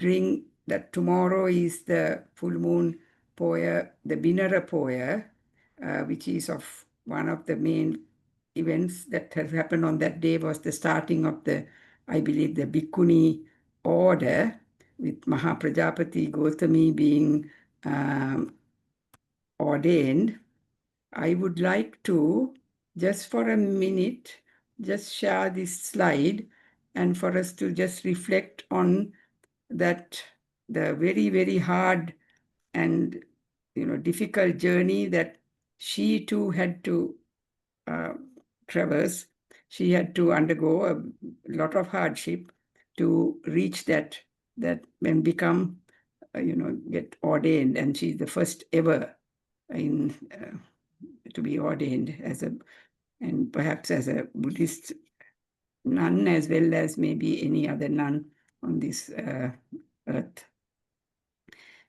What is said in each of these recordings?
considering that tomorrow is the full moon Poya, the Binara Poya, which is of one of the main events that has happened on that day, was the starting of the, I believe, the Bhikkhuni order, with Mahaprajapati Gautami being ordained. I would like to, just for a minute, just share this slide and for us to just reflect on that, the very, very hard and difficult journey that she too had to traverse. She had to undergo a lot of hardship to reach that and become, get ordained. And she's the first ever in to be ordained as a, and perhaps as a Buddhist nun, as well as maybe any other nun on this earth.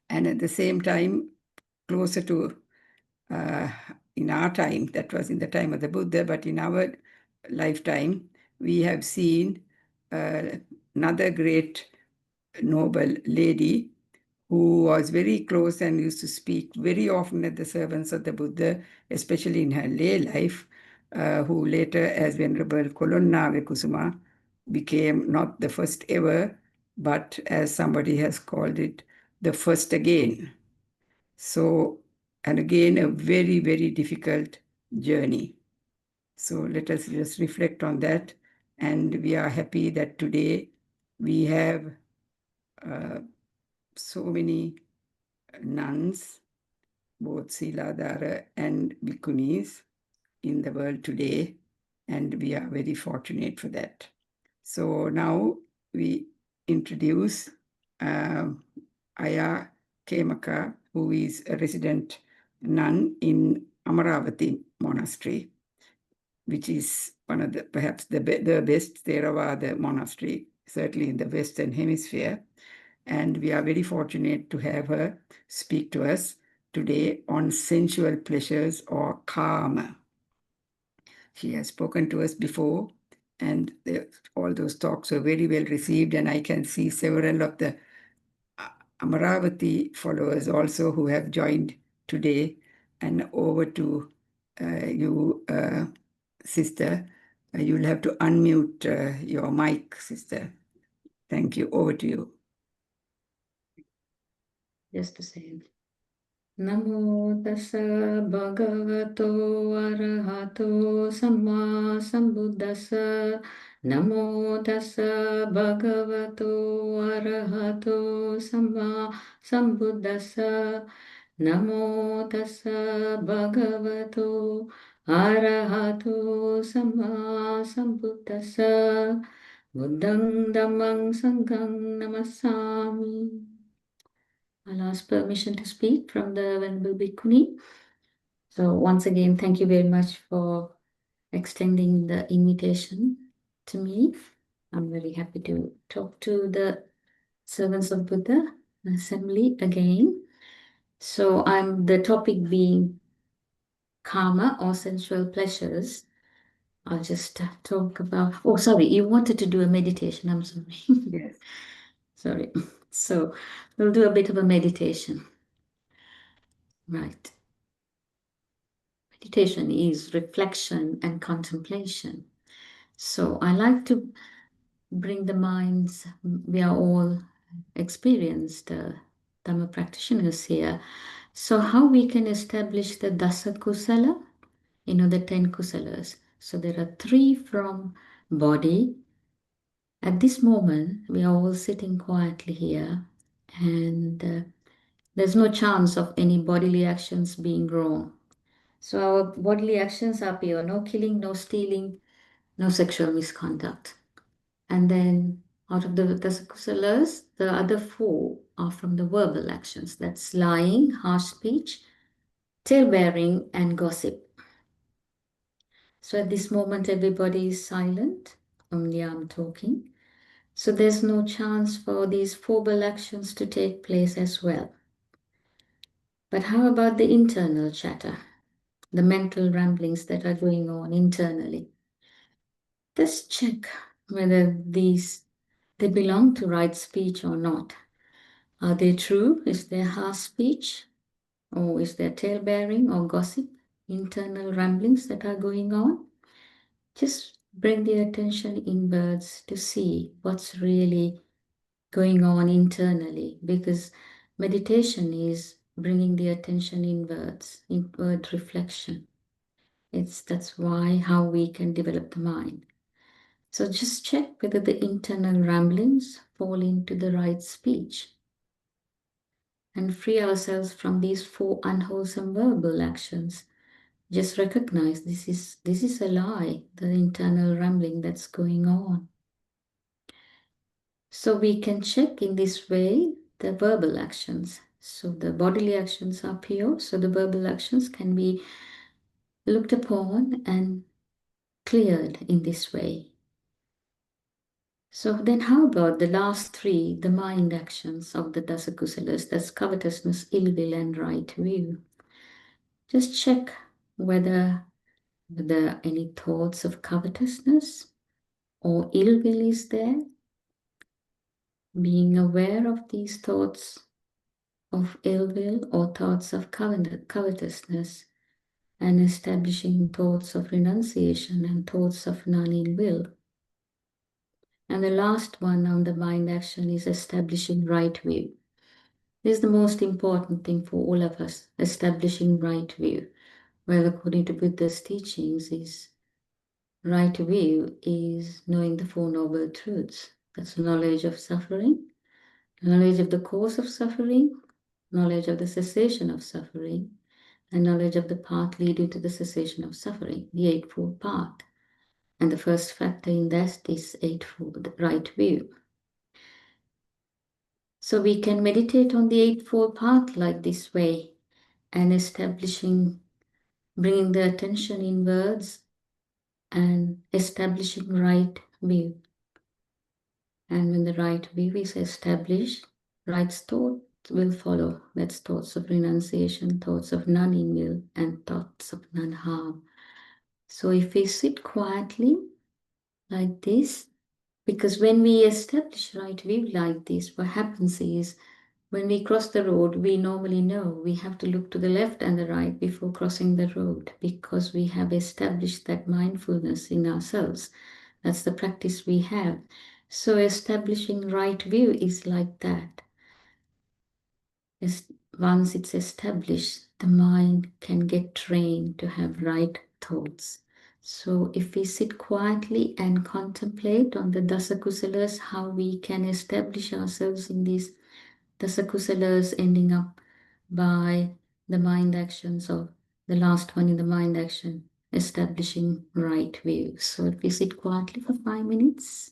And at the same time, closer to in our time, that was in the time of the Buddha, but in our lifetime, we have seen another great noble lady who was very close and used to speak very often at the servants of the Buddha, especially in her lay life, who later, as Venerable Kolonnave Kusuma, became not the first ever, but as somebody has called it, the first again. So, and again, a very, very difficult journey. So let us just reflect on that. And we are happy that today we have so many nuns, both Siladhara and Bhikkhunis in the world today, and we are very fortunate for that. So now we introduce Ayya Khemaka, who is a resident nun in Amaravati Monastery, which is one of the, perhaps the best Theravada monastery, certainly in the Western Hemisphere. And we are very fortunate to have her speak to us today on sensual pleasures, or Kāma. She has spoken to us before, and all those talks were very well received, and I can see several of the Amaravati followers also who have joined today. And over to you, sister. You'll have to unmute your mic, sister. Thank you. Over to you. Just a second. Namo tassa bhagavato arahato samma sambuddhassa. Namo tassa bhagavato arahato samma sambuddhassa. Namo tassa bhagavato arahato samma sambuddhassa. Buddhang dhammang sanghang namassami. I'll ask permission to speak from the Venerable Bhikkhuni. So once again, thank you very much for extending the invitation to me. I'm very happy to talk to the servants of Buddha assembly again. So the topic being Kāma, or sensual pleasures. I'll just talk about, oh, sorry, you wanted to do a meditation, I'm sorry. Yes. Sorry. So we'll do a bit of a meditation. Right. Meditation is reflection and contemplation. So I like to bring the minds, we are all experienced Dhamma practitioners here. So how we can establish the Dasa Kusala, the 10 Kusalas. So there are 3 from body. At this moment, we are all sitting quietly here, and there's no chance of any bodily actions being wrong. So our bodily actions are pure, no killing, no stealing, no sexual misconduct. And then out of the Kusalas, the other 4 are from the verbal actions. That's lying, harsh speech, tale-bearing, and gossip. So at this moment, everybody is silent. Only I'm talking. So there's no chance for these verbal actions to take place as well. But how about the internal chatter? The mental ramblings that are going on internally? Just check whether they belong to right speech or not. Are they true? Is there harsh speech? Or is there tale-bearing or gossip, internal ramblings that are going on? Just bring the attention inwards to see what's really going on internally, because meditation is bringing the attention inwards, inward reflection. That's why how we can develop the mind. So just check whether the internal ramblings fall into the right speech and free ourselves from these 4 unwholesome verbal actions. Just recognize this is a lie, the internal rambling that's going on. So we can check in this way the verbal actions. So the bodily actions are pure, so the verbal actions can be looked upon and cleared in this way. So then how about the last 3, the mind actions of the Dasakusalas, that's covetousness, ill will, and right view. Just check whether there are any thoughts of covetousness or ill will is there. Being aware of these thoughts of ill will or thoughts of covetousness, and establishing thoughts of renunciation and thoughts of non-ill will. And the last one on the mind action is establishing right view. This is the most important thing for all of us, establishing right view. Well, according to Buddha's teachings, is right view is knowing the 4 noble truths. That's knowledge of suffering, knowledge of the cause of suffering, knowledge of the cessation of suffering, and knowledge of the path leading to the cessation of suffering, the Eightfold Path. And the first factor in that is Eightfold right view. So we can meditate on the Eightfold Path like this way and bringing the attention inwards and establishing right view. And when the right view is established, right thought will follow. That's thoughts of renunciation, thoughts of non-ill, and thoughts of non-harm. So if we sit quietly like this, because when we establish right view like this, what happens is when we cross the road, we normally know we have to look to the left and the right before crossing the road, because we have established that mindfulness in ourselves. That's the practice we have. So establishing right view is like that. Once it's established, the mind can get trained to have right thoughts. So if we sit quietly and contemplate on the Dasakusalas, how we can establish ourselves in these Dasakusalas, ending up by the mind actions of the last one in the mind action, establishing right view. So if we sit quietly for 5 minutes.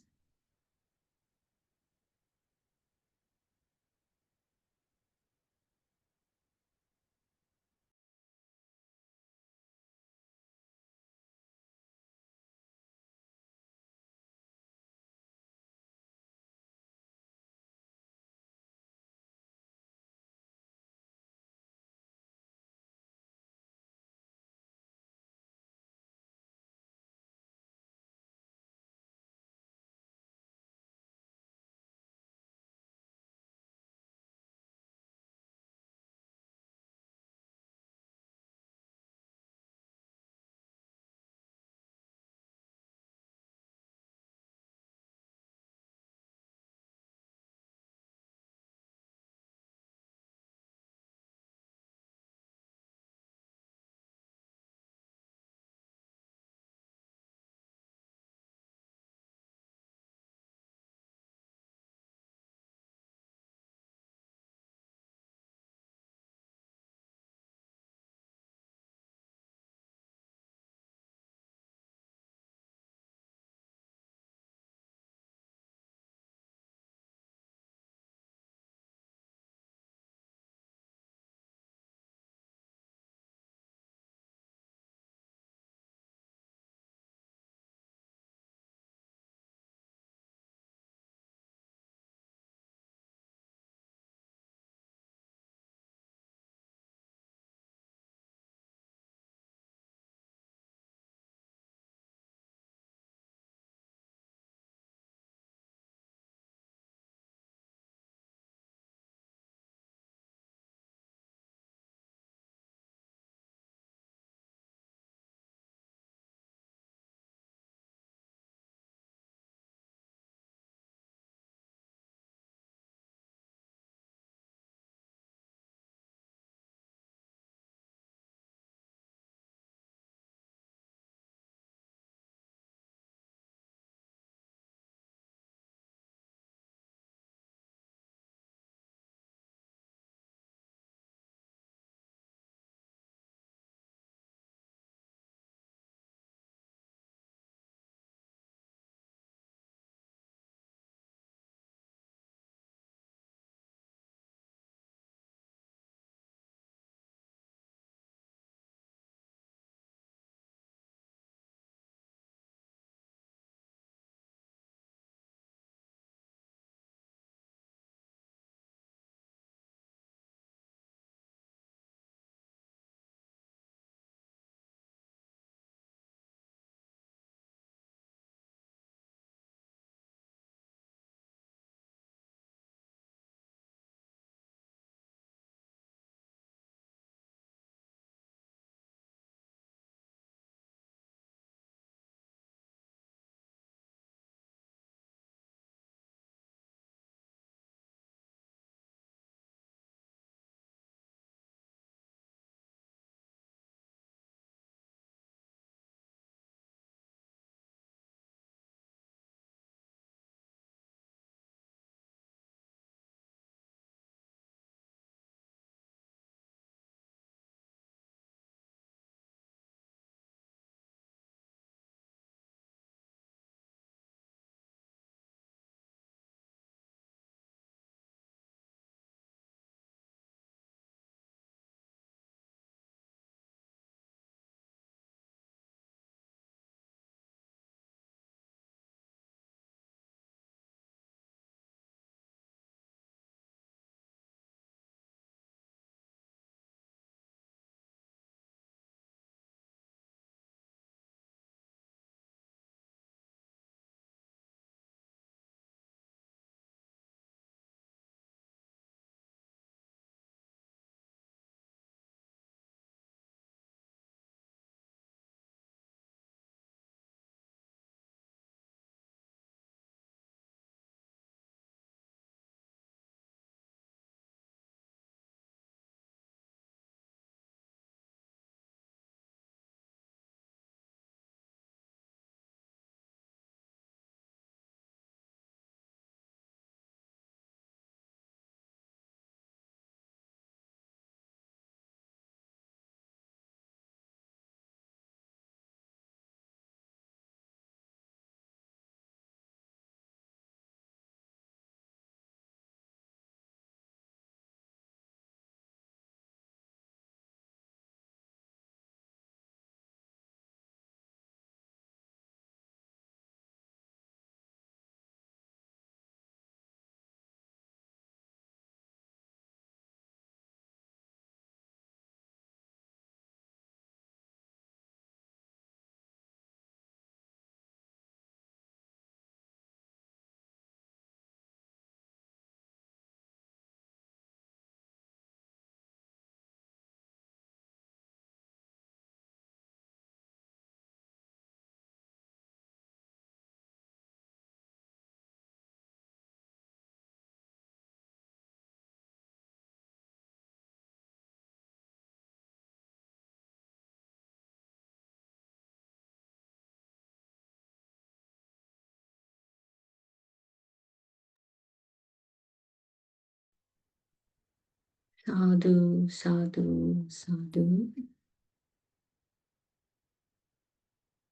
Sadhu, sadhu, sadhu.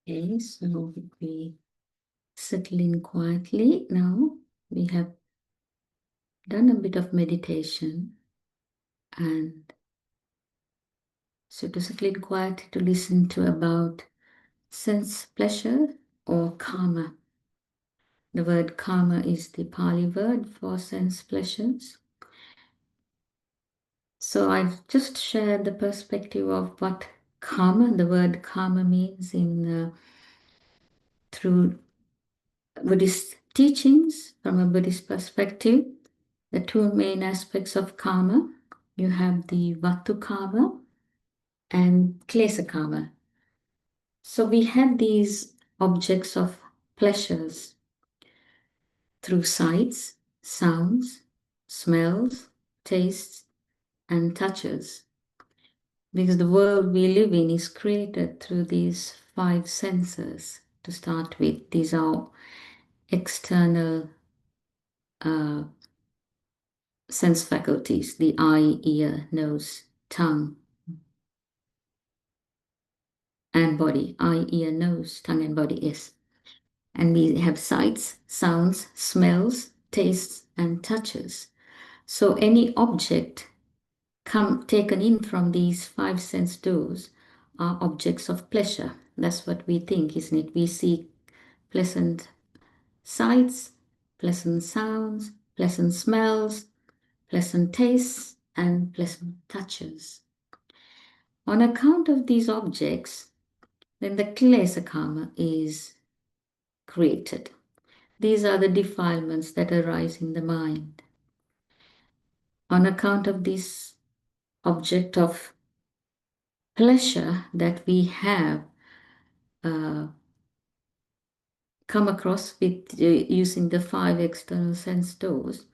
Okay, so we settle in quietly. Now we have done a bit of meditation, and so to settle in quietly to listen to about sense pleasure or Kāma. The word Kāma is the Pali word for sense pleasures. So I've just shared the perspective of what Kāma, the word Kāma means in through Buddhist teachings from a Buddhist perspective. The two main aspects of Kāma, you have the Vatu Kāma and Klesa Kāma. So we have these objects of pleasures through sights, sounds, smells, tastes, and touches. Because the world we live in is created through these five senses to start with. These are external sense faculties, the eye, ear, nose, tongue, and body. Eye, ear, nose, tongue, and body, yes. And we have sights, sounds, smells, tastes, and touches. So any object taken in from these five sense doors are objects of pleasure. That's what we think, isn't it? We see pleasant sights, pleasant sounds, pleasant smells, pleasant tastes, and pleasant touches. On account of these objects, then the Klesa Kāma is created. These are the defilements that arise in the mind. On account of this object of pleasure that we have come across with using the five external sense doors,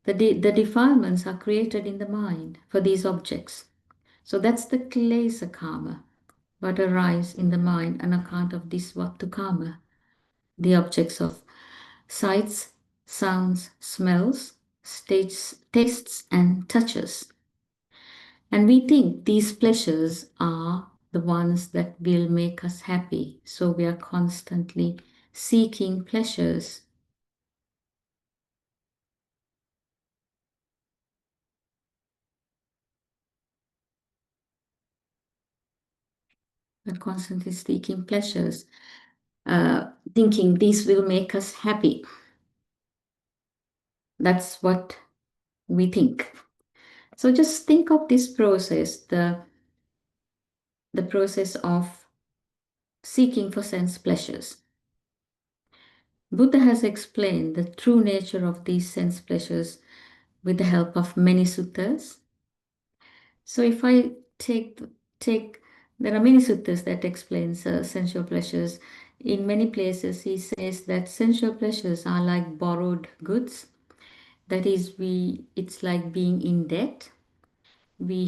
the defilements are created in the mind for these objects. So that's the Klesa Kāma, what arise in the mind on account of this Vatu Kāma, the objects of sights, sounds, smells, tastes, and touches. And we think these pleasures are the ones that will make us happy. So we are constantly seeking pleasures. We're constantly seeking pleasures, thinking these will make us happy. That's what we think. So just think of this process, the process of seeking for sense pleasures. Buddha has explained the true nature of these sense pleasures with the help of many suttas. So if I take there are many suttas that explains sensual pleasures. In many places, he says that sensual pleasures are like borrowed goods. That is, it's like being in debt. When we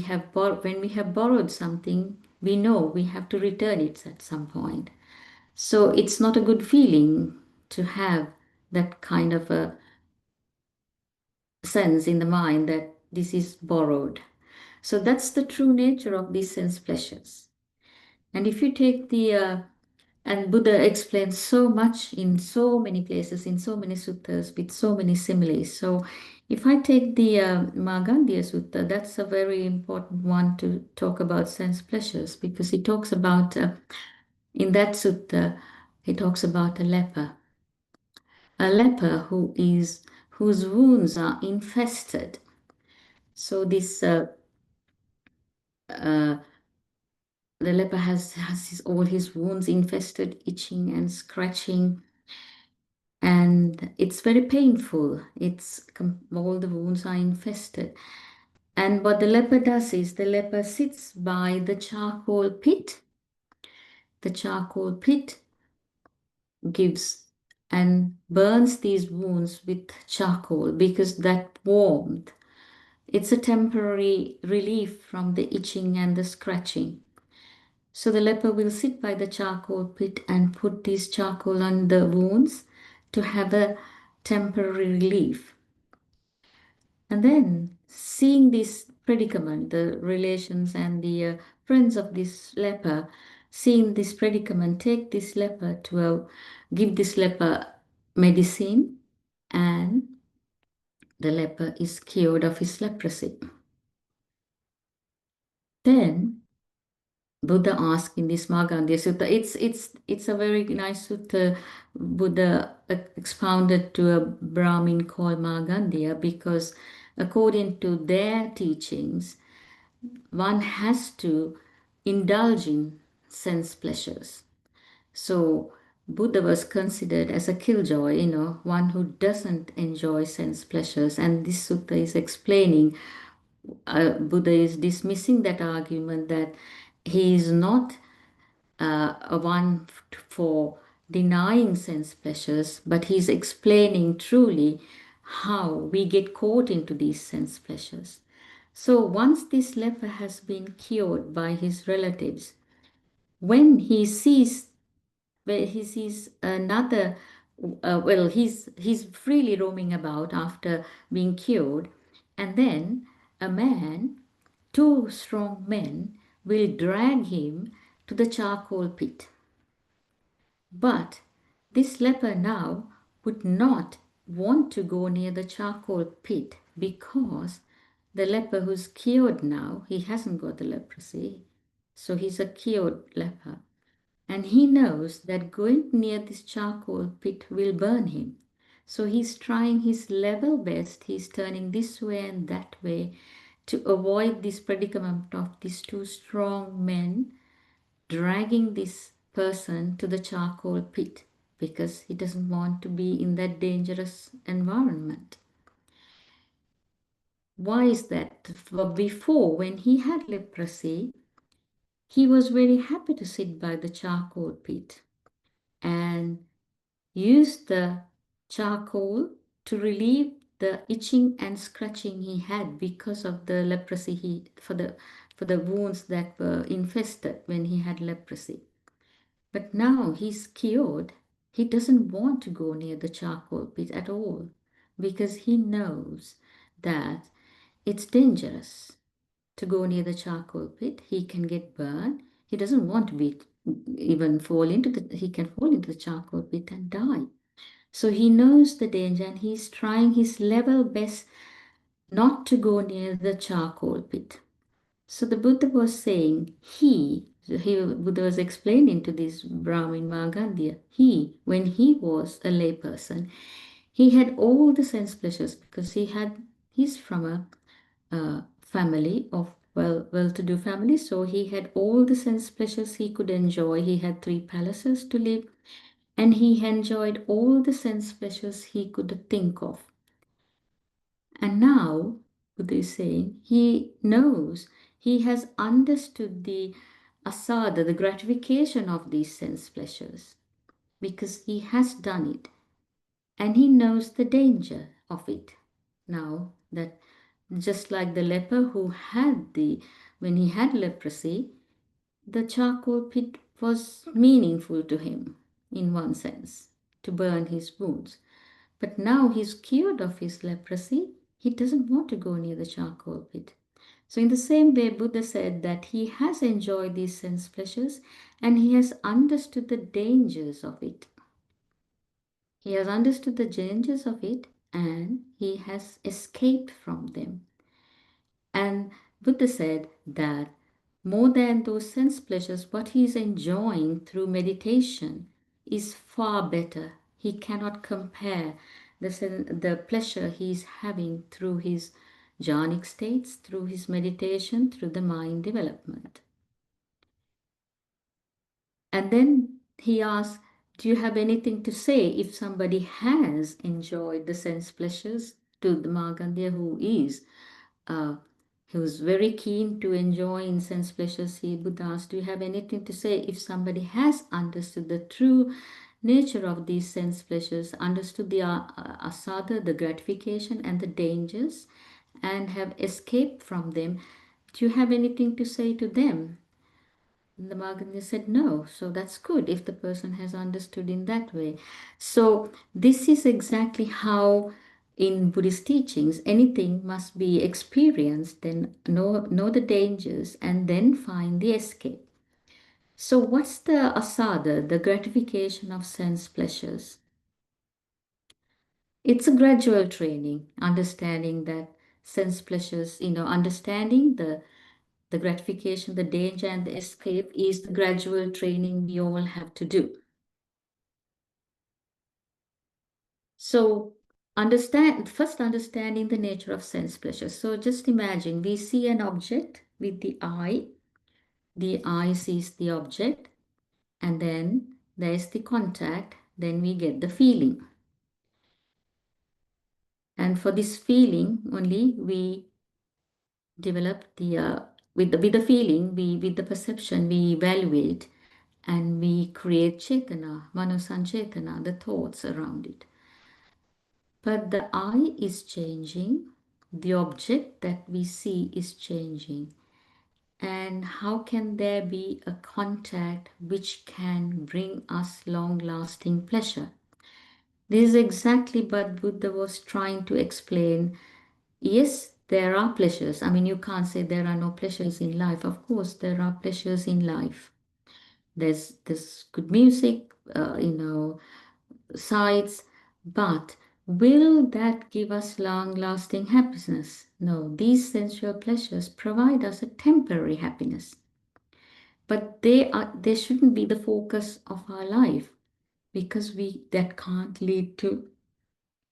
have borrowed something, we know we have to return it at some point. So it's not a good feeling to have that kind of a sense in the mind that this is borrowed. So that's the true nature of these sense pleasures. And if you take and Buddha explains so much in so many places, in so many suttas, with so many similes. So if I take the Māgandhya Sutta, that's a very important one to talk about sense pleasures, because he talks about, in that sutta, he talks about a leper. A leper whose wounds are infested. So this the leper has all his wounds infested, itching and scratching, and it's very painful. All the wounds are infested. And what the leper does is the leper sits by the charcoal pit. The charcoal pit gives and burns these wounds with charcoal, because that warmth, it's a temporary relief from the itching and the scratching. So the leper will sit by the charcoal pit and put this charcoal on the wounds to have a temporary relief. And then, seeing this predicament, the relations and the friends of this leper, seeing this predicament, take this leper to give this leper medicine, and the leper is cured of his leprosy. Then Buddha asked in this Magandhya Sutta, it's a very nice sutta Buddha expounded to a Brahmin called Magandhya, because according to their teachings, one has to indulge in sense pleasures. So Buddha was considered as a killjoy, one who doesn't enjoy sense pleasures. And this sutta is explaining, Buddha is dismissing that argument that he is not a one for denying sense pleasures, but he's explaining truly how we get caught into these sense pleasures. So once this leper has been cured by his relatives, when he sees another, he's freely roaming about after being cured, and then a man, two strong men, will drag him to the charcoal pit. But this leper now would not want to go near the charcoal pit, because the leper who's cured now, he hasn't got the leprosy, so he's a cured leper. And he knows that going near this charcoal pit will burn him. So he's trying his level best, he's turning this way and that way to avoid this predicament of these two strong men dragging this person to the charcoal pit, because he doesn't want to be in that dangerous environment. Why is that? Before, when he had leprosy, he was very happy to sit by the charcoal pit and use the charcoal to relieve the itching and scratching he had because of the leprosy, for the wounds that were infested when he had leprosy. But now he's cured, he doesn't want to go near the charcoal pit at all, because he knows that it's dangerous to go near the charcoal pit. He can get burned. He doesn't want to he can fall into the charcoal pit and die. So he knows the danger, and he's trying his level best not to go near the charcoal pit. So the Buddha was saying, Buddha was explaining to this Brahmin Magandhya, when he was a layperson, he had all the sense pleasures, because he's from a family of well-to-do family, so he had all the sense pleasures he could enjoy. He had 3 palaces to live, and he enjoyed all the sense pleasures he could think of. And now, Buddha is saying, he knows, he has understood the asada, the gratification of these sense pleasures, because he has done it, and he knows the danger of it. Now, that just like the leper when he had leprosy, the charcoal pit was meaningful to him, in one sense, to burn his wounds. But now he's cured of his leprosy, he doesn't want to go near the charcoal pit. So in the same way, Buddha said that he has enjoyed these sense pleasures, and he has understood the dangers of it. He has understood the dangers of it, and he has escaped from them. And Buddha said that more than those sense pleasures, what he is enjoying through meditation is far better. He cannot compare the pleasure he is having through his jhanic states, through his meditation, through the mind development. And then he asked, do you have anything to say if somebody has enjoyed the sense pleasures? To the Magandhya, who's very keen to enjoy in sense pleasures, Buddha asked, do you have anything to say if somebody has understood the true nature of these sense pleasures, understood the asada, the gratification and the dangers, and have escaped from them? Do you have anything to say to them? And the Magandhya said no. So that's good if the person has understood in that way. So this is exactly how in Buddhist teachings, anything must be experienced, then know the dangers, and then find the escape. So what's the asada, the gratification of sense pleasures? It's a gradual training, understanding that sense pleasures, understanding the gratification, the danger, and the escape is the gradual training we all have to do. So first understanding the nature of sense pleasure. So just imagine we see an object with the eye sees the object, and then there's the contact, then we get the feeling. And for this feeling only we develop with the feeling, with the perception, we evaluate and we create chetana, manosanchetana, the thoughts around it. But the eye is changing, the object that we see is changing. And how can there be a contact which can bring us long-lasting pleasure? This is exactly what Buddha was trying to explain. Yes, there are pleasures. I mean, you can't say there are no pleasures in life. Of course, there are pleasures in life. There's good music, sights, but will that give us long-lasting happiness? No, these sensual pleasures provide us a temporary happiness, but they shouldn't be the focus of our life, because that can't lead to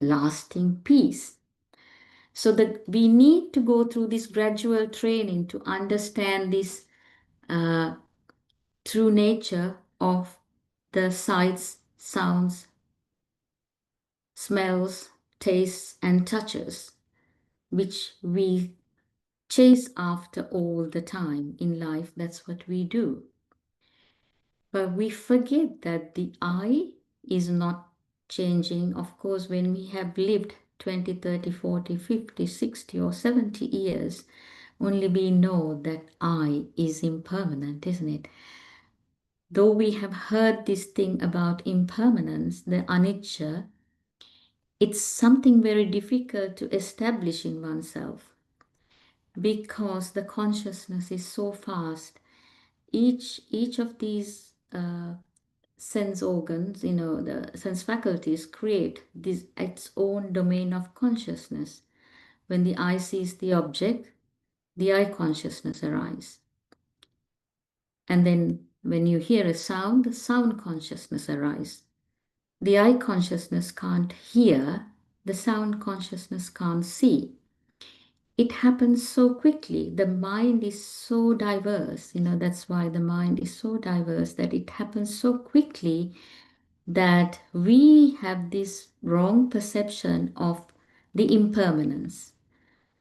lasting peace. So that we need to go through this gradual training to understand this true nature of the sights, sounds, smells, tastes, and touches, which we chase after all the time in life. That's what we do. But we forget that the I is not changing. Of course, when we have lived 20, 30, 40, 50, 60, or 70 years, only we know that I is impermanent, isn't it? Though we have heard this thing about impermanence, the anicca, it's something very difficult to establish in oneself, because the consciousness is so fast. Each of these sense organs, the sense faculties create this its own domain of consciousness. When the eye sees the object, the eye consciousness arises. And then when you hear a sound, the sound consciousness arises. The eye consciousness can't hear, the sound consciousness can't see. It happens so quickly. The mind is so diverse, that's why the mind is so diverse, that it happens so quickly that we have this wrong perception of the impermanence.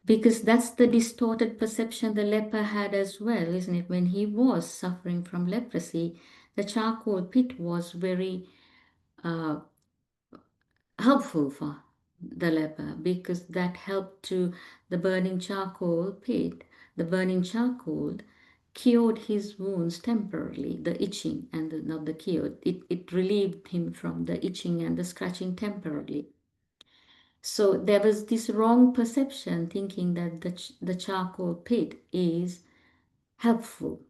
Because that's the distorted perception the leper had as well, isn't it? When he was suffering from leprosy, the charcoal pit was very helpful for the leper, because that helped to the burning charcoal pit. The burning charcoal cured his wounds temporarily, the itching and not the cured. It relieved him from the itching and the scratching temporarily. So there was this wrong perception, thinking that the charcoal pit is helpful.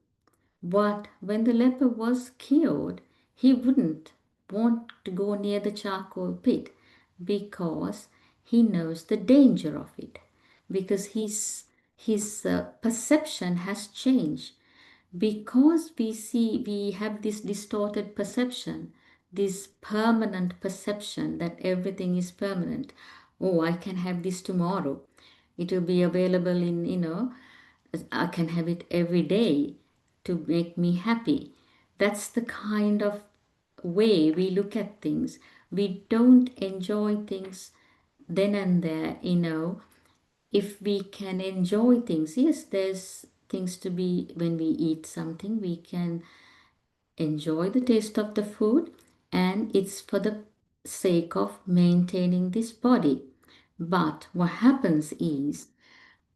But when the leper was cured, he wouldn't want to go near the charcoal pit, because he knows the danger of it, because his perception has changed. Because we have this distorted perception, this permanent perception that everything is permanent. Oh, I can have this tomorrow. It will be available I can have it every day to make me happy. That's the kind of way we look at things. We don't enjoy things then and there, If we can enjoy things, yes, there's things to be, when we eat something, we can enjoy the taste of the food, and it's for the sake of maintaining this body. But what happens is,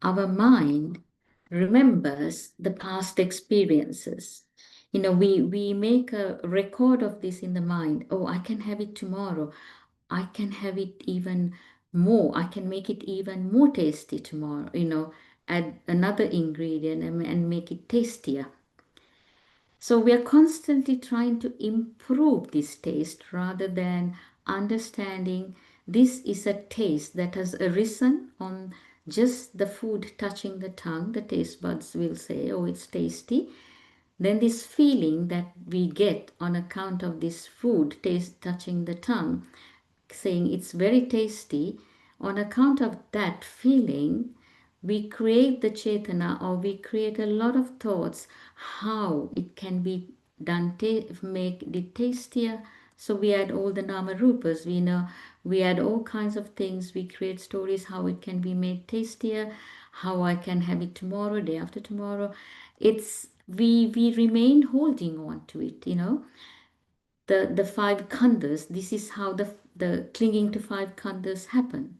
our mind remembers the past experiences. We make a record of this in the mind. Oh, I can have it tomorrow. I can have it even more. I can make it even more tasty tomorrow, add another ingredient and make it tastier. So we are constantly trying to improve this taste rather than understanding this is a taste that has arisen on just the food touching the tongue. The taste buds will say, oh, it's tasty. Then this feeling that we get on account of this food taste touching the tongue, saying it's very tasty, on account of that feeling, we create the chetana, or we create a lot of thoughts how it can be done, make it tastier. So we add all the nama rupas, we add all kinds of things, we create stories how it can be made tastier, how I can have it tomorrow, day after tomorrow. It's we remain holding on to it, the five khandhas. This is how the clinging to five khandhas happen.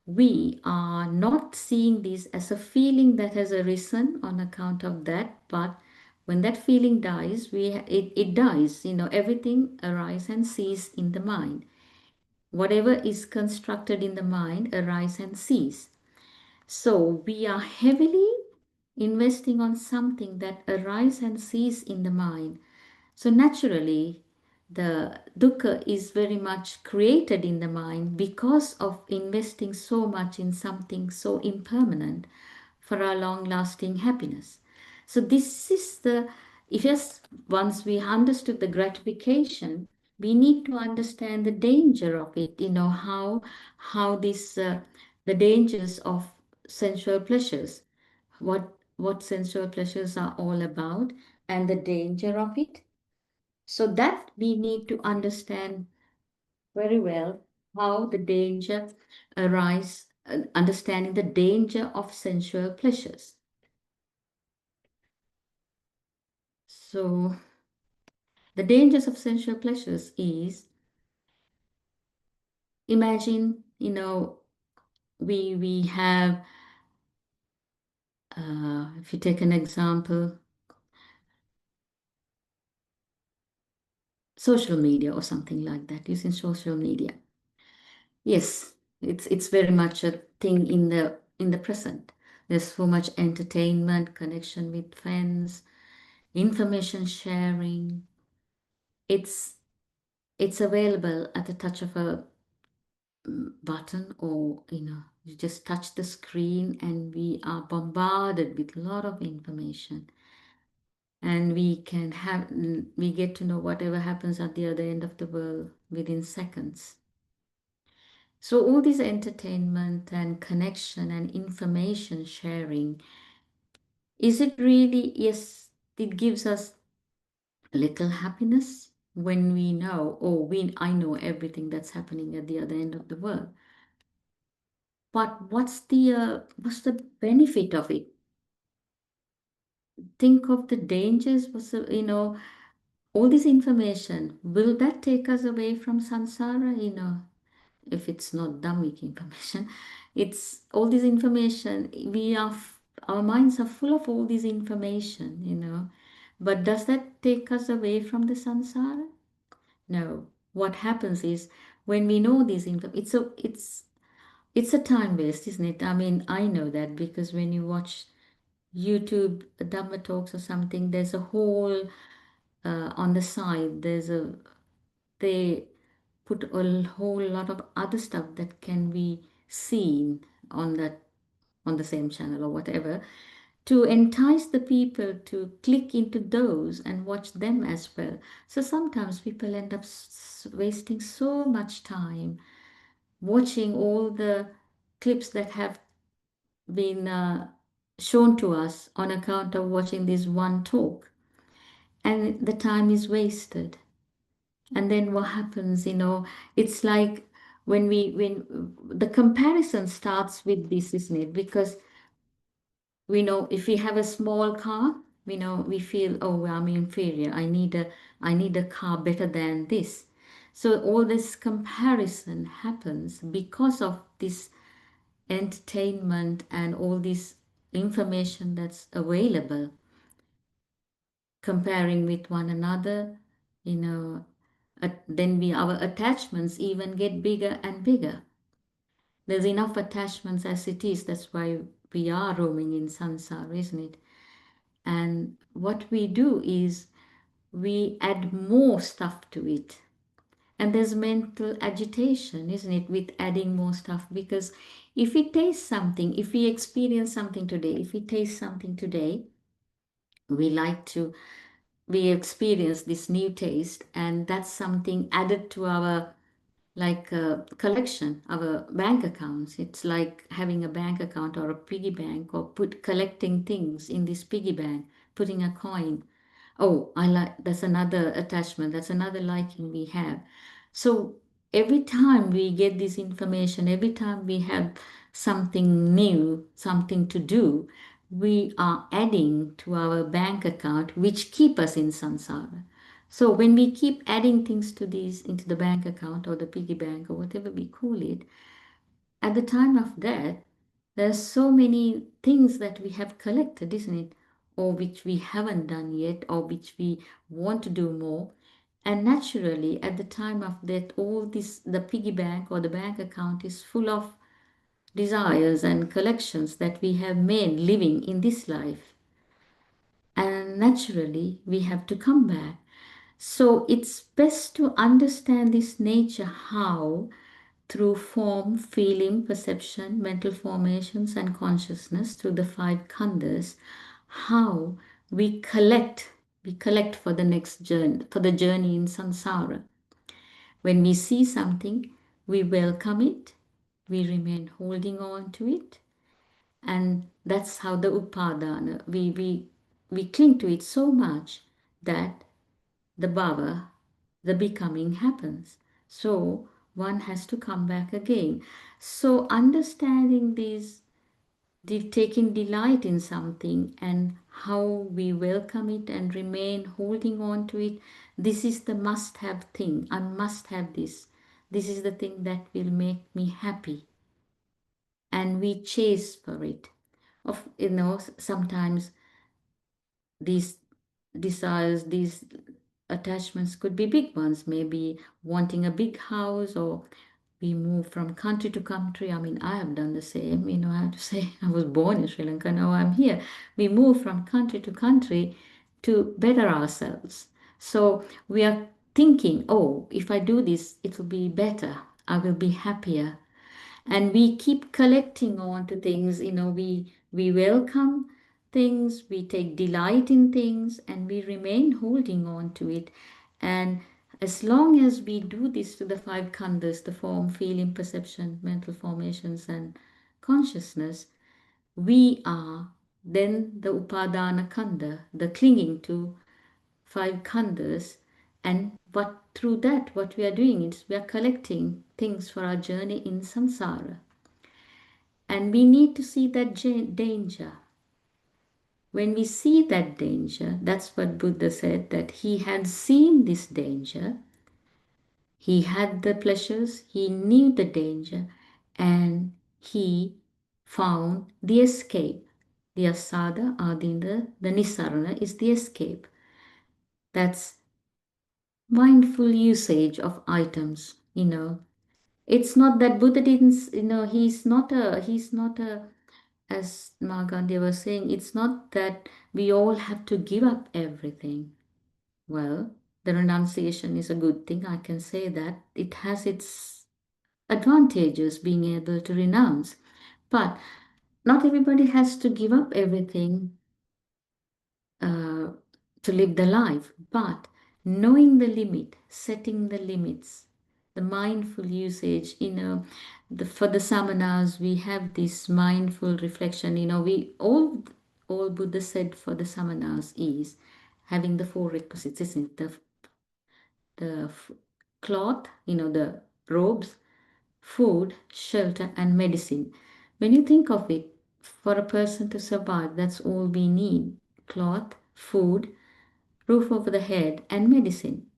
We are not seeing this as a feeling that has arisen on account of that, but when that feeling dies, it dies. Everything arises and ceases in the mind. Whatever is constructed in the mind arises and ceases. So we are heavily investing on something that arises and ceases in the mind. So naturally, the dukkha is very much created in the mind because of investing so much in something so impermanent for our long-lasting happiness. So this is if just once we understood the gratification, we need to understand the danger of it. How this the dangers of sensual pleasures, what sensual pleasures are all about, and the danger of it. So that we need to understand very well how the danger arise, understanding the danger of sensual pleasures. So the dangers of sensual pleasures is, imagine, we have, if you take an example, social media or something like that, using social media. Yes, it's very much a thing in the present. There's so much entertainment, connection with friends, information sharing. It's it's available at the touch of a button, or you just touch the screen and we are bombarded with a lot of information, and we get to know whatever happens at the other end of the world within seconds. So all this entertainment and connection and information sharing, is it really? Yes, it gives us little happiness when we know, oh, I know everything that's happening at the other end of the world. But what's the benefit of it? Think of the dangers. All this information, will that take us away from samsara? If it's not Dhammic information, it's all this information. Our minds are full of all this information, But does that take us away from the samsara? No. What happens is, when we know this info, it's a time waste, isn't it? I mean, I know that because when you watch YouTube Dhamma talks or something, there's a whole on the side. They put a whole lot of other stuff that can be seen on the same channel or whatever, to entice the people to click into those and watch them as well. So sometimes people end up wasting so much time watching all the clips that have been shown to us on account of watching this one talk, and the time is wasted. And then what happens, it's like, when the comparison starts with this, isn't it? Because we know, if we have a small car, we feel, oh, well, I'm inferior, I need a car better than this. So all this comparison happens because of this entertainment and all this information that's available, comparing with one another, you know then our attachments even get bigger and bigger. There's enough attachments as it is. That's why we are roaming in samsara, isn't it? And what we do is we add more stuff to it. And there's mental agitation, isn't it, with adding more stuff? Because if we taste something, if we experience something today, if we taste something today, we like to, we experience this new taste, and that's something added to our like collection, our bank accounts. It's like having a bank account or a piggy bank, or put collecting things in this piggy bank, putting a coin. Oh, I like, that's another attachment, that's another liking we have. So every time we get this information, every time we have something new, something to do, we are adding to our bank account, which keep us in samsara. So when we keep adding things to these into the bank account or the piggy bank or whatever we call it, at the time of death, there's so many things that we have collected, isn't it? Or which we haven't done yet, or which we want to do more. And naturally, at the time of death, all this, the piggy bank or the bank account is full of desires and collections that we have made living in this life. And naturally, we have to come back. So it's best to understand this nature how through form, feeling, perception, mental formations, and consciousness through the five khandhas, how we collect for the next journey, for the journey in samsara. When we see something, we welcome it, we remain holding on to it, and that's how the upadana, we cling to it so much that the bhava, the becoming happens. So one has to come back again. So understanding this, taking delight in something and how we welcome it and remain holding on to it, this is the must have thing. I must have this. This is the thing that will make me happy. And we chase for it. Sometimes these desires, these attachments could be big ones, maybe wanting a big house, or we move from country to country. I mean, I have done the same. I have to say, I was born in Sri Lanka, now I'm here. We move from country to country to better ourselves. So we are thinking, oh, if I do this, it will be better. I will be happier. And we keep collecting on to things. We welcome things, we take delight in things, and we remain holding on to it. And as long as we do this to the five khandhas, the form, feeling, perception, mental formations, and consciousness, we are then the upadana khandha, the clinging to five khandhas. And what through that, what we are doing is we are collecting things for our journey in samsara. And we need to see that danger. When we see that danger, that's what Buddha said, that he had seen this danger. He had the pleasures, he knew the danger, and he found the escape. The asada, adinda, the nisarana is the escape. That's mindful usage of items. It's not that Buddha didn't, he's not a, as Gandhi was saying, it's not that we all have to give up everything. Well, the renunciation is a good thing. I can say that it has its advantages being able to renounce. But not everybody has to give up everything uh, to live the life. But knowing the limit, setting the limits, the mindful usage, for the samanas, we have this mindful reflection. We all Buddha said for the samanas is having the four requisites, isn't it? The cloth, the robes, food, shelter, and medicine. When you think of it, for a person to survive, that's all we need: cloth, food, roof over the head, and medicine.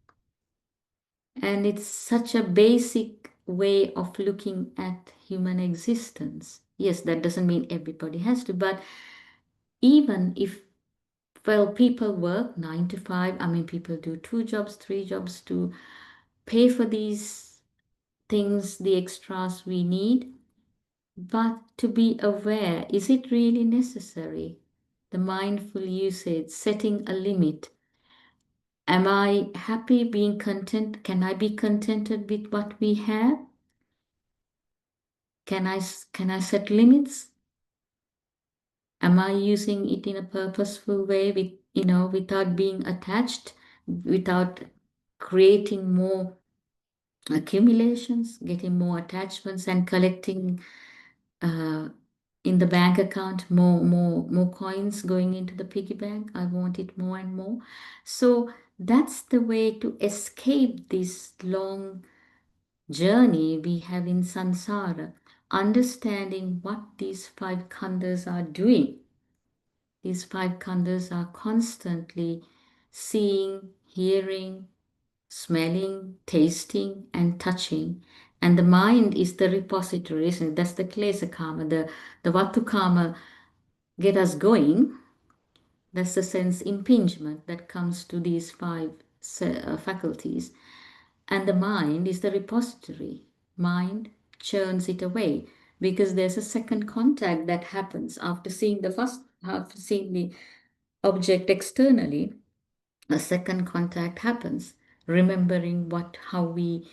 And it's such a basic way of looking at human existence. Yes, that doesn't mean everybody has to, but even if, well, people work 9 to 5, I mean, people do 2 jobs, 3 jobs to pay for these things, the extras we need. But to be aware, is it really necessary? The mindful usage, setting a limit. Am I happy being content? Can I be contented with what we have? Can I set limits? Am I using it in a purposeful way without being attached, without creating more accumulations, getting more attachments and collecting uh, in the bank account more coins going into the piggy bank? I want it more and more. So that's the way to escape this long journey we have in samsara, understanding what these five khandhas are doing. These five khandhas are constantly seeing, hearing, smelling, tasting, and touching. And the mind is the repository, isn't it? That's the klesa karma, the vatu karma get us going. That's the sense impingement that comes to these five faculties. And the mind is the repository. Mind churns it away because there's a second contact that happens after seeing the object externally. A second contact happens, remembering how we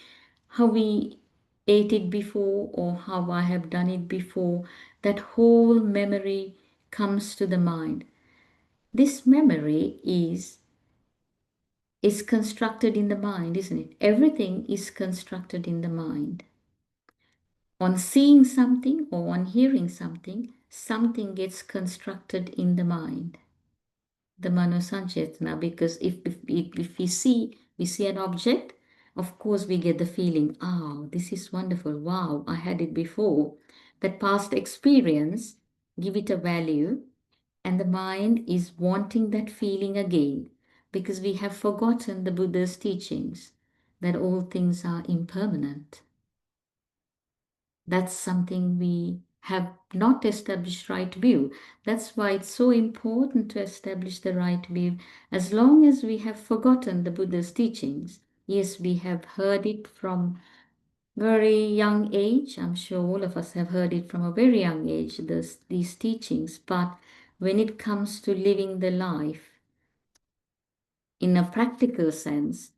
ate it before or how I have done it before. That whole memory comes to the mind. This memory is constructed in the mind, isn't it? Everything is constructed in the mind. On seeing something or on hearing something, something gets constructed in the mind, the manosanchetana, because if we see an object, of course we get the feeling, oh, this is wonderful, wow, I had it before. That past experience, give it a value, and the mind is wanting that feeling again because we have forgotten the Buddha's teachings that all things are impermanent. That's something we have not established right view. That's why it's so important to establish the right view. As long as we have forgotten the Buddha's teachings, yes, we have heard it from very young age. I'm sure all of us have heard it from a very young age, these teachings. But when it comes to living the life in a practical sense,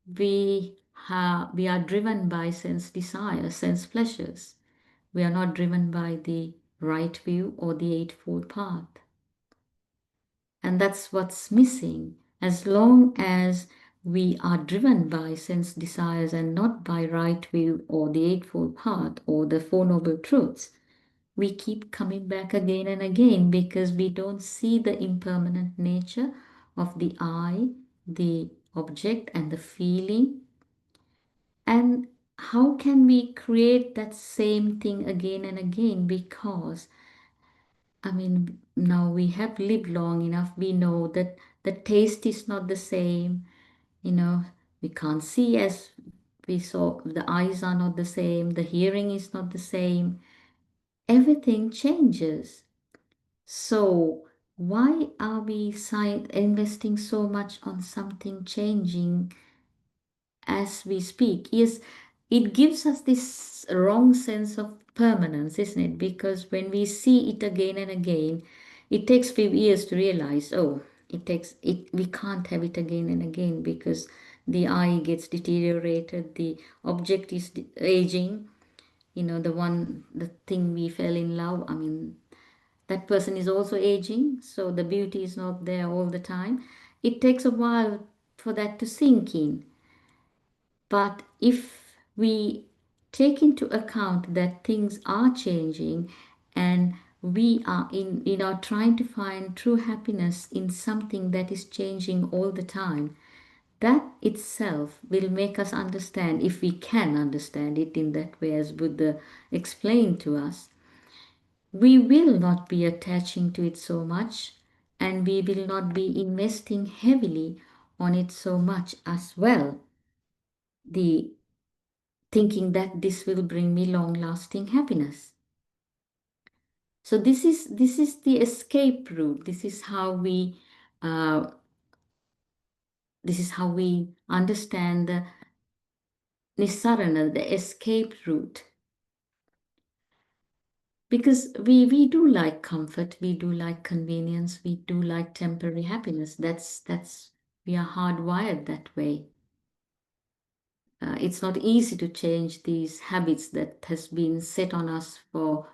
we are driven by sense desire, sense pleasures. We are not driven by the right view or the Eightfold Path. And that's what's missing. As long as we are driven by sense desires and not by right view or the Eightfold Path or the Four Noble Truths, we keep coming back again and again because we don't see the impermanent nature of the I, the object, and the feeling. And how can we create that same thing again and again? Because, I mean, now we have lived long enough, we know that the taste is not the same, you know, we can't see as we saw, the eyes are not the same, the hearing is not the same, everything changes. So, why are we investing so much on something changing as we speak? Yes, it gives us this wrong sense of permanence, isn't it? Because when we see it again and again, it takes few years to realize, oh, we can't have it again and again because the eye gets deteriorated, the object is aging, the thing we fell in love, I mean, that person is also aging, so the beauty is not there all the time. It takes a while for that to sink in. But if we take into account that things are changing and we are trying to find true happiness in something that is changing all the time, that itself will make us understand, if we can understand it in that way as Buddha explained to us, we will not be attaching to it so much and we will not be investing heavily on it so much as well. The thinking that this will bring me long lasting happiness. So this is the escape route. Uh, this is how we understand the Nissarana, the escape route. Because we do like comfort, we do like convenience, we do like temporary happiness. That's we are hardwired that way. It's not easy to change these habits that has been set on us for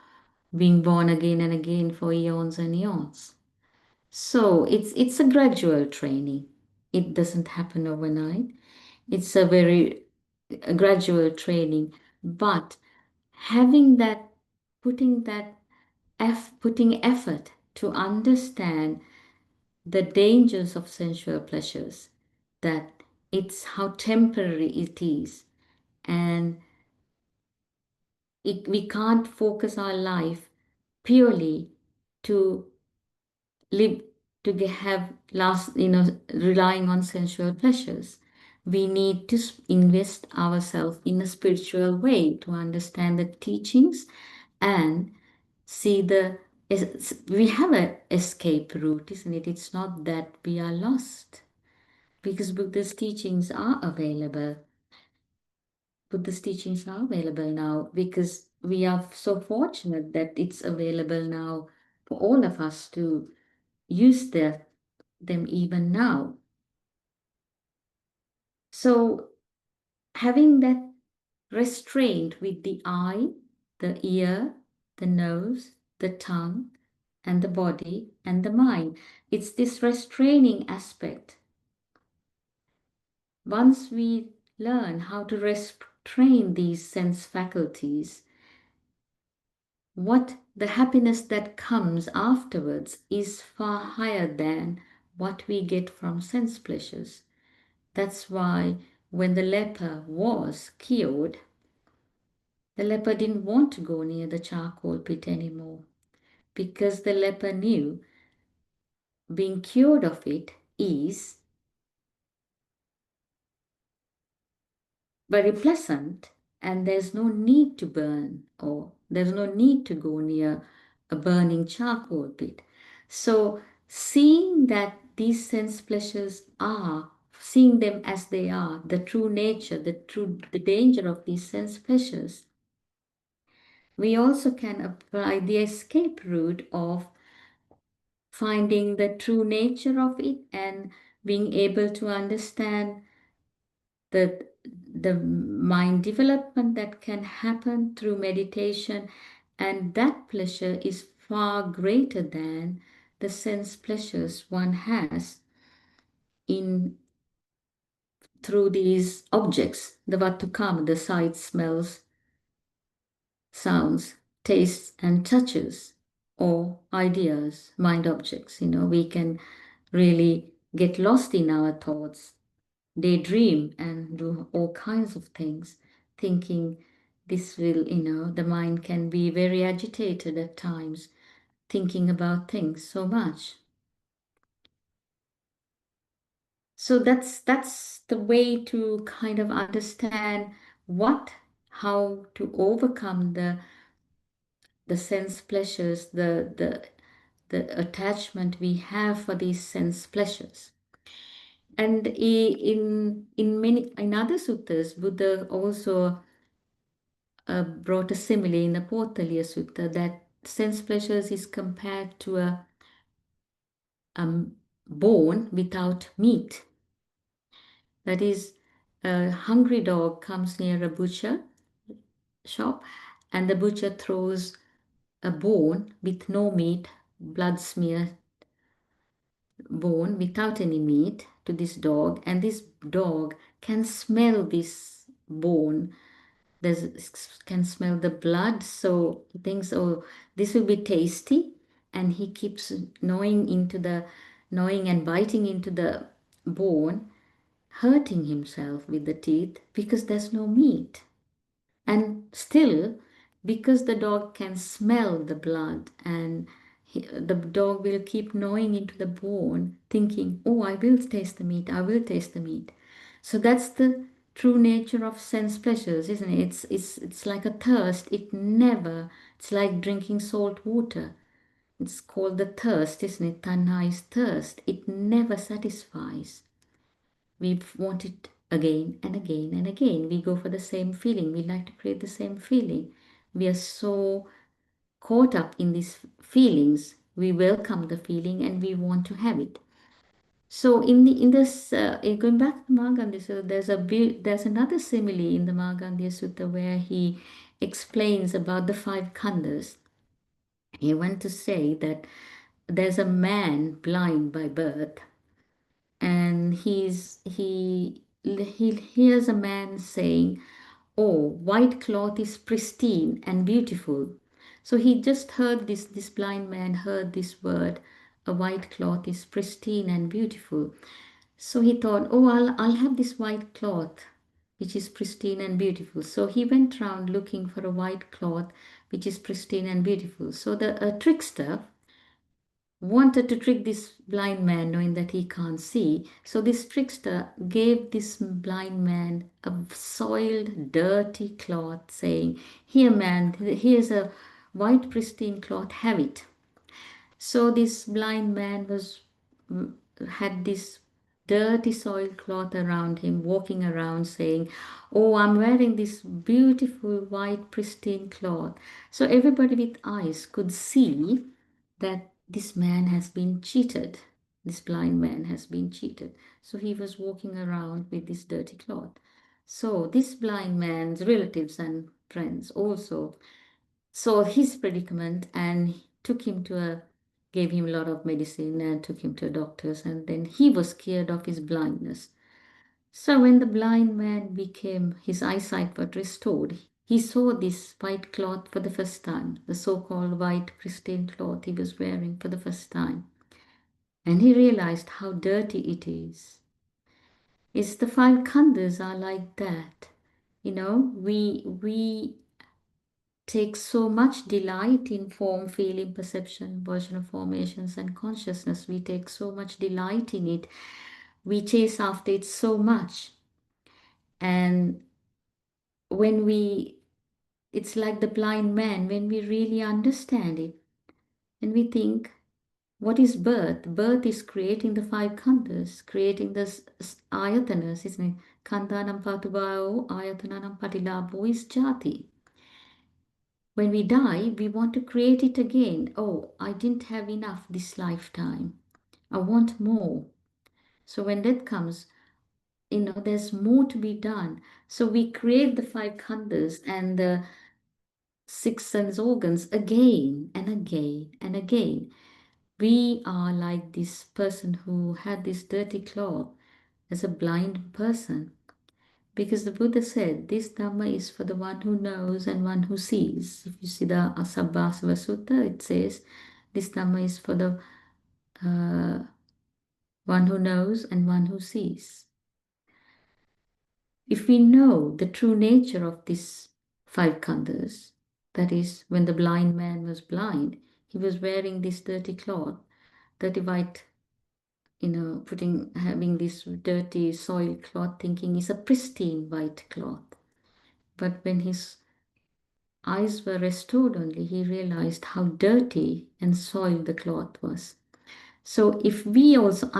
being born again and again for eons and eons. So it's a gradual training. It doesn't happen overnight. It's a gradual training, but having that, putting that putting effort to understand the dangers of sensual pleasures, that it's how temporary it is, and we can't focus our life purely to live have last, relying on sensual pleasures. We need to invest ourselves in a spiritual way to understand the teachings and see we have an escape route, isn't it? It's not that we are lost, because Buddha's teachings are available. Buddha's teachings are available now because we are so fortunate that it's available now for all of us to use them even now. So having that restraint with the eye, the ear, the nose, the tongue, and the body and the mind, it's this restraining aspect. Once we learn how to restrain these sense faculties, what the happiness that comes afterwards is far higher than what we get from sense pleasures. That's why when the leper was cured, the leper didn't want to go near the charcoal pit anymore, because the leper knew being cured of it is very pleasant, and there's no need to burn, or there's no need to go near a burning charcoal pit. So seeing that these sense pleasures are, seeing them as they are, the true nature, the danger of these sense pleasures, we also can apply the escape route of finding the true nature of it and being able to understand the mind development that can happen through meditation, and that pleasure is far greater than the sense pleasures one has in through these objects, the Kāma, the sights, smells, sounds, tastes, and touches, or ideas, mind objects. We can really get lost in our thoughts, daydream, and do all kinds of things, thinking this will, the mind can be very agitated at times, thinking about things so much. So that's the way to kind of understand how to overcome the sense pleasures, the attachment we have for these sense pleasures. And in other suttas, Buddha also brought a simile in the Potaliya Sutta, that sense pleasures is compared to a bone without meat. That is, a hungry dog comes near a butcher shop, and the butcher throws a bone with no meat, blood smear bone without any meat to this dog, and this dog can smell this bone. Can smell the blood, so he thinks, oh, this will be tasty, and he keeps gnawing and biting into the bone, hurting himself with the teeth because there's no meat. And still, because the dog can smell the blood, and the dog will keep gnawing into the bone, thinking, oh, I will taste the meat, I will taste the meat. So that's the true nature of sense pleasures, isn't it? It's like a thirst. It's like drinking salt water. It's called the thirst, isn't it? Tanha is thirst. It never satisfies. We want it again and again and again. We go for the same feeling. We like to create the same feeling. We are so caught up in these feelings, we welcome the feeling and we want to have it. So in this going back to Mahagandhi Sutta, there's another simile in the Mahagandhi Sutta where he explains about the 5 khandhas. He went to say that there's a man blind by birth, and he hears a man saying, "Oh, white cloth is pristine and beautiful." So he just heard this blind man heard this word, "A white cloth is pristine and beautiful." So he thought, "Oh, I'll have this white cloth which is pristine and beautiful." So he went round looking for a white cloth which is pristine and beautiful. So the trickster wanted to trick this blind man, knowing that he can't see. So this trickster gave this blind man a soiled, dirty cloth, saying, "Here, man, here's a white, pristine cloth, have it." So this blind man had this dirty, soiled cloth around him, walking around saying, "Oh, I'm wearing this beautiful, white, pristine cloth." So everybody with eyes could see that this man has been cheated. This blind man has been cheated. So he was walking around with this dirty cloth. So this blind man's relatives and friends also saw his predicament and gave him a lot of medicine and took him to doctors, and then he was cured of his blindness. So when the blind man his eyesight was restored, he saw this white cloth for the first time, the so-called white pristine cloth he was wearing for the first time. And he realized how dirty it is. It's the 5 khandhas are like that. We take so much delight in form, feeling, perception, version of formations, and consciousness. We take so much delight in it. We chase after it so much. And it's like the blind man, when we really understand it, and we think, what is birth? Birth is creating the 5 khandhas, creating the ayatanas, isn't it? Khandhanam patubhao, ayatananam patilabho is jati. When we die, we want to create it again. Oh, I didn't have enough this lifetime. I want more. So when death comes, there's more to be done. So we create the 5 khandhas and the 6 sense organs again and again and again. We are like this person who had this dirty cloth as a blind person. Because the Buddha said, this Dhamma is for the one who knows and one who sees. If you see the Sabbasava Sutta, it says, this Dhamma is for the one who knows and one who sees. If we know the true nature of these 5 khandhas, that is, when the blind man was blind, he was wearing this dirty cloth, dirty white, having this dirty soiled cloth, thinking is a pristine white cloth. But when his eyes were restored only, he realized how dirty and soiled the cloth was. So if we also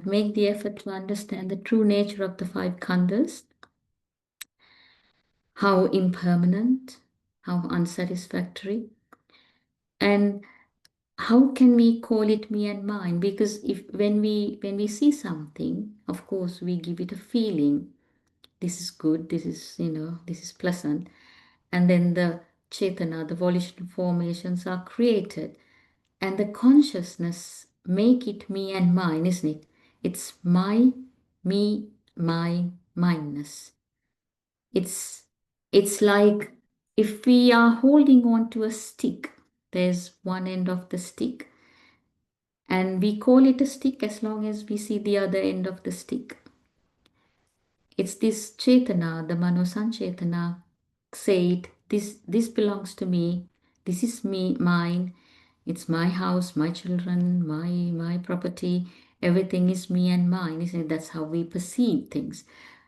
make the effort to understand the true nature of the 5 khandhas, how impermanent, how unsatisfactory, and how can we call it me and mine? Because when we see something, of course we give it a feeling. This is good, this is pleasant. And then the Chetana, the volitional formations are created. And the consciousness make it me and mine, isn't it? It's my, me, my, mineness. It's like if we are holding on to a stick, there's one end of the stick, and we call it a stick as long as we see the other end of the stick. It's this Chetana, the Mano Sanchetana, said, this belongs to me, this is me, mine, it's my house, my children, my property, everything is me and mine, isn't it? That's how we perceive things.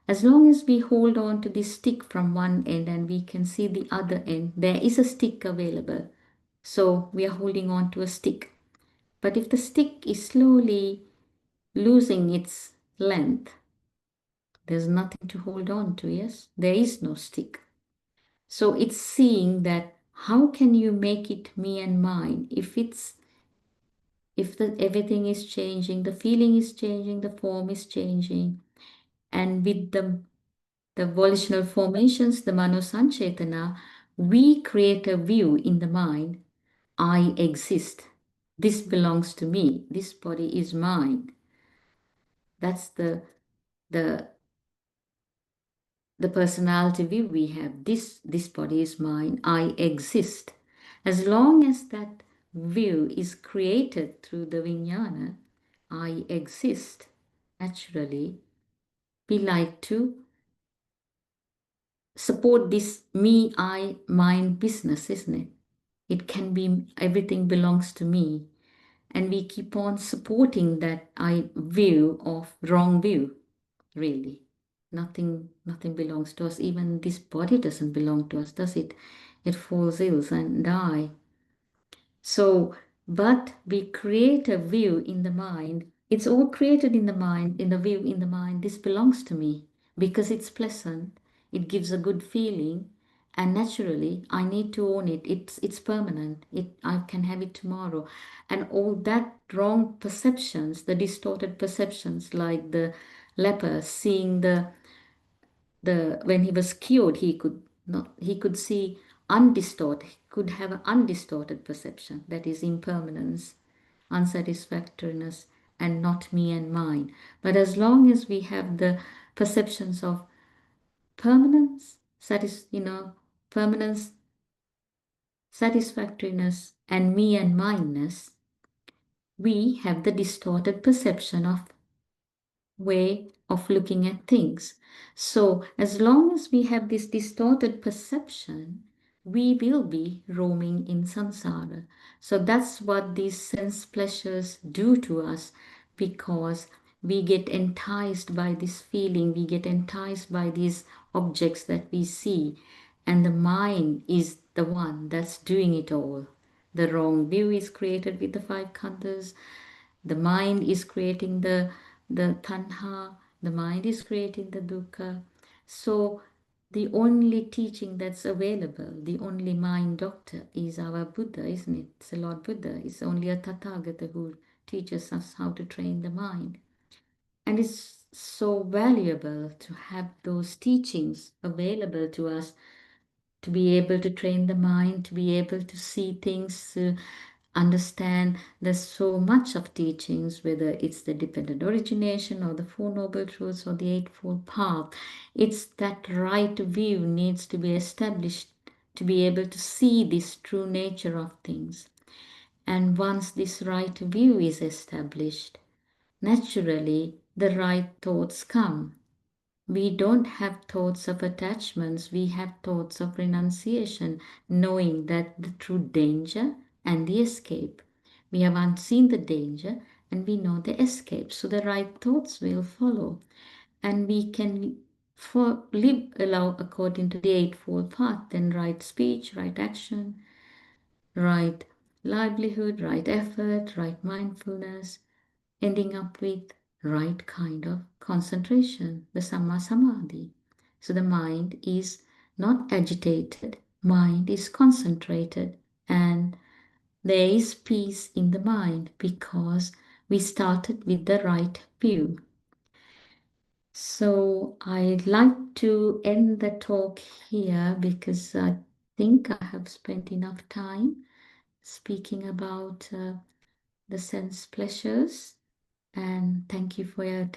As long as we hold on to this stick from one end and we can see the other end, there is a stick available. So we are holding on to a stick. But if the stick is slowly losing its length, there's nothing to hold on to, yes? There is no stick. So it's seeing that how can you make it me and mine if everything is changing, the feeling is changing, the form is changing, and with the volitional formations, the mano sanchetana, we create a view in the mind: I exist. This belongs to me. This body is mine. That's the the personality view we have. This body is mine. I exist. As long as that view is created through the vijnana, I exist. Naturally, we like to support this me, I, mine business, isn't it? It can be everything belongs to me. And we keep on supporting that I view of wrong view, really. Nothing belongs to us. Even this body doesn't belong to us, does it? It falls ill and die. So, but we create a view in the mind. It's all created in the mind, in the view in the mind. This belongs to me because it's pleasant. It gives a good feeling, and naturally, I need to own it. It's permanent. I can have it tomorrow, and all that wrong perceptions, the distorted perceptions, like the leper seeing the when he was cured, he could see undistorted, he could have an undistorted perception, that is impermanence, unsatisfactoriness, and not me and mine. But as long as we have the perceptions of permanence, permanence, satisfactoriness, and me and mineness, we have the distorted perception of way of looking at things. So, as long as we have this distorted perception, we will be roaming in samsara. So, that's what these sense pleasures do to us, because we get enticed by this feeling, we get enticed by these objects that we see, and the mind is the one that's doing it all. The wrong view is created with the five khandhas. The mind is creating the tanha, the mind is creating the dukkha. So the only teaching that's available, the only mind doctor is our Buddha, isn't it? It's the Lord Buddha. It's only a Tathagata who teaches us how to train the mind. And it's so valuable to have those teachings available to us, to be able to train the mind, to be able to see things, understand. There's so much of teachings, whether it's the dependent origination or the Four Noble Truths or the Eightfold Path. It's that right view needs to be established to be able to see this true nature of things. And once this right view is established, naturally the right thoughts come. We don't have thoughts of attachments, we have thoughts of renunciation, knowing that the true danger and the escape. We have unseen the danger and we know the escape. So the right thoughts will follow. And we can live allow according to the Eightfold Path, then right speech, right action, right livelihood, right effort, right mindfulness, ending up with right kind of concentration, the Samma Samadhi. So the mind is not agitated, mind is concentrated, and there is peace in the mind because we started with the right view. So I'd like to end the talk here because I think I have spent enough time speaking about the sense pleasures. And thank you for your attention.